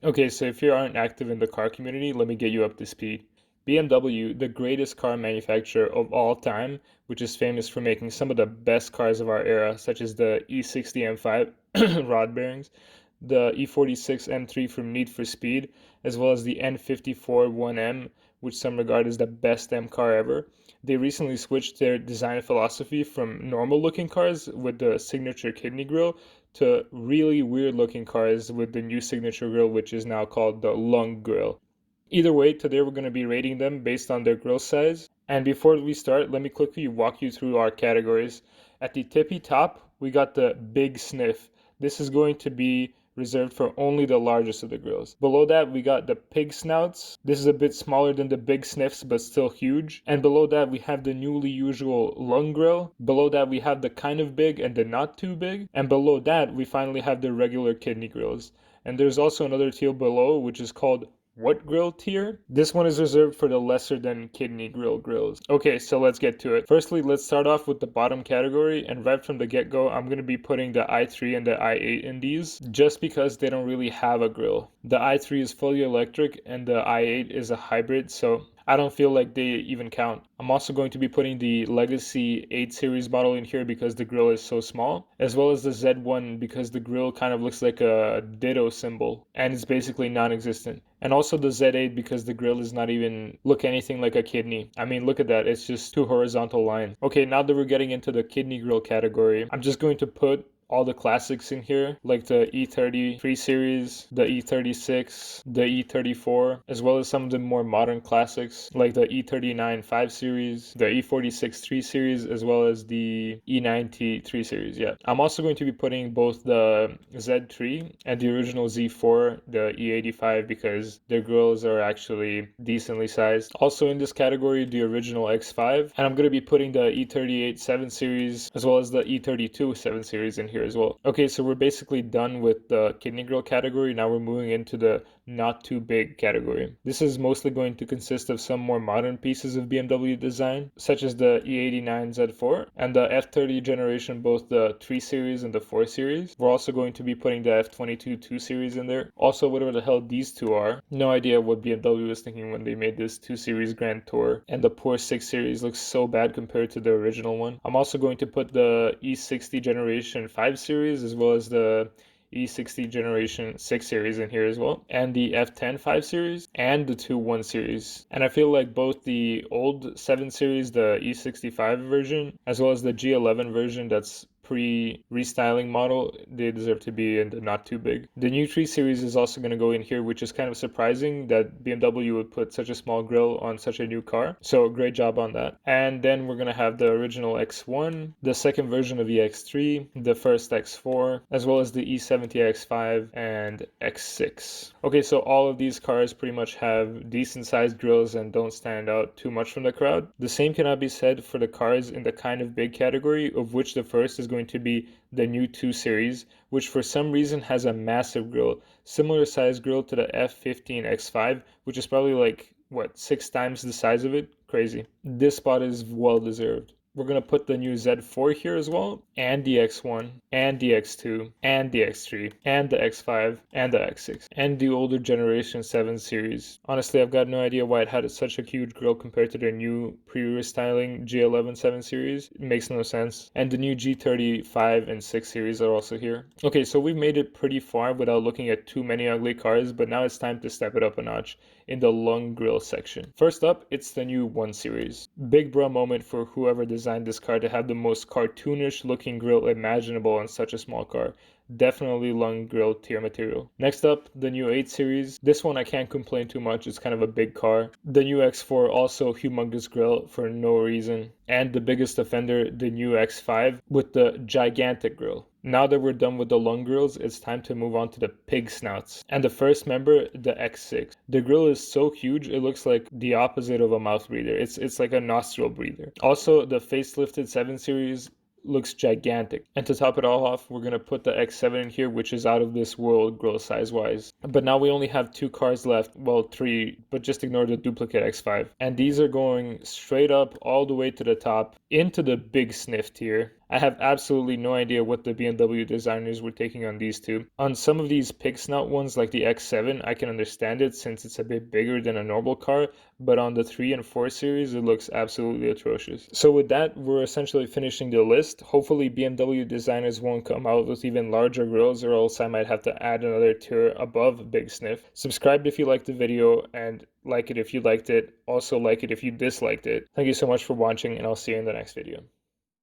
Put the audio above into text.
Okay, so if you aren't active in the car community, let me get you up to speed. BMW, the greatest car manufacturer of all time, which is famous for making some of the best cars of our era, such as the E60 M5 rod bearings, the E46 M3 from Need for Speed, as well as the N54 1M, which some regard as the best M car ever. They recently switched their design philosophy from normal looking cars with the signature kidney grille to really weird looking cars with the new signature grille, which is now called the lung grille. Either way, today we're going to be rating them based on their grille size. And before we start, let me quickly walk you through our categories. At the tippy top, we got the big sniff. This is going to be reserved for only the largest of the grills. Below that, we got the pig snouts. This is a bit smaller than the big sniffs, but still huge. And below that, we have the newly usual lung grill. Below that, we have the kind of big and the not too big. And below that, we finally have the regular kidney grills. And there's also another tier below, which is called what grill tier? This one is reserved for the lesser than kidney grill grills. Okay, so let's get to it. Firstly, let's start off with the bottom category, and right from the get-go, I'm going to be putting the i3 and the i8 in these, just because they don't really have a grill. The i3 is fully electric, and the i8 is a hybrid, so I don't feel like they even count. I'm also going to be putting the Legacy 8 Series model in here because the grill is so small, as well as the Z1 because the grill kind of looks like a ditto symbol and it's basically non-existent. And also the Z8 because the grill does not even look anything like a kidney. I mean, look at that. It's just two horizontal lines. Okay, now that we're getting into the kidney grill category, I'm just going to put all the classics in here, like the E33 series, the E36, the E34, as well as some of the more modern classics, like the E39 5 series, the E46 3 series, as well as the E90 3 series. Yeah. I'm also going to be putting both the Z3 and the original Z4, the E85, because their grills are actually decently sized. Also in this category, the original X5, and I'm going to be putting the E38 7 series, as well as the E32 7 series in here as well. Okay, so we're basically done with the kidney grill category. Now we're moving into the not too big category. This is mostly going to consist of some more modern pieces of BMW design, such as the E89 Z4 and the F30 generation, both the 3 series and the 4 series. We're also going to be putting the F22 2 series in there. Also, whatever the hell these two are, no idea what BMW was thinking when they made this 2 series Grand Tour. And the poor 6 series looks so bad compared to the original one. I'm also going to put the E60 generation 5 series as well as the E60 Generation 6 series in here as well, and the F10 5 series, and the 2 1 series. And I feel like both the old 7 series, the E65 version, as well as the G11 version that's pre-restyling model, they deserve to be in the not too big. The new 3 series is also going to go in here, which is kind of surprising that BMW would put such a small grille on such a new car. So great job on that. And then we're going to have the original X1, the second version of the X3, the first X4, as well as the E70 X5 and X6. Okay, so all of these cars pretty much have decent sized grills and don't stand out too much from the crowd. The same cannot be said for the cars in the kind of big category, of which the first is going to be the new 2 series, which for some reason has a massive grille, similar size grille to the F15 X5, which is probably like, what, 6 times the size of it? Crazy. This spot is well deserved. We're going to put the new Z4 here as well, and the X1, and the X2, and the X3, and the X5, and the X6, and the older generation 7 series. Honestly, I've got no idea why it had such a huge grille compared to their new pre-restyling G11 7 series. It makes no sense. And the new G30 5 and 6 series are also here. Okay, so we've made it pretty far without looking at too many ugly cars, but now it's time to step it up a notch in the lung grill section. First up, it's the new 1 series. Big bra moment for whoever designed this car to have the most cartoonish looking grill imaginable on such a small car. Definitely lung grill tier material. Next up, the new 8 series. This one I can't complain too much, it's kind of a big car. The new X4, also humongous grill for no reason. And the biggest offender, the new X5 with the gigantic grill. Now that we're done with the lung grills, it's time to move on to the pig snouts. And the first member, the X6. The grill is so huge, it looks like the opposite of a mouth breather. It's like a nostril breather. Also, the facelifted 7 series looks gigantic. And to top it all off, we're going to put the X7 in here, which is out of this world grill size wise. But now we only have 2 cars left, well 3, but just ignore the duplicate X5. And these are going straight up all the way to the top into the big sniff tier. I have absolutely no idea what the BMW designers were taking on these two. On some of these pig snout ones like the X7, I can understand it since it's a bit bigger than a normal car, but on the 3 and 4 series it looks absolutely atrocious. So with that, we're essentially finishing the list. Hopefully BMW designers won't come out with even larger grills, or else I might have to add another tier above Big Sniff. Subscribe if you liked the video, and like it if you liked it. Also like it if you disliked it. Thank you so much for watching, and I'll see you in the next video.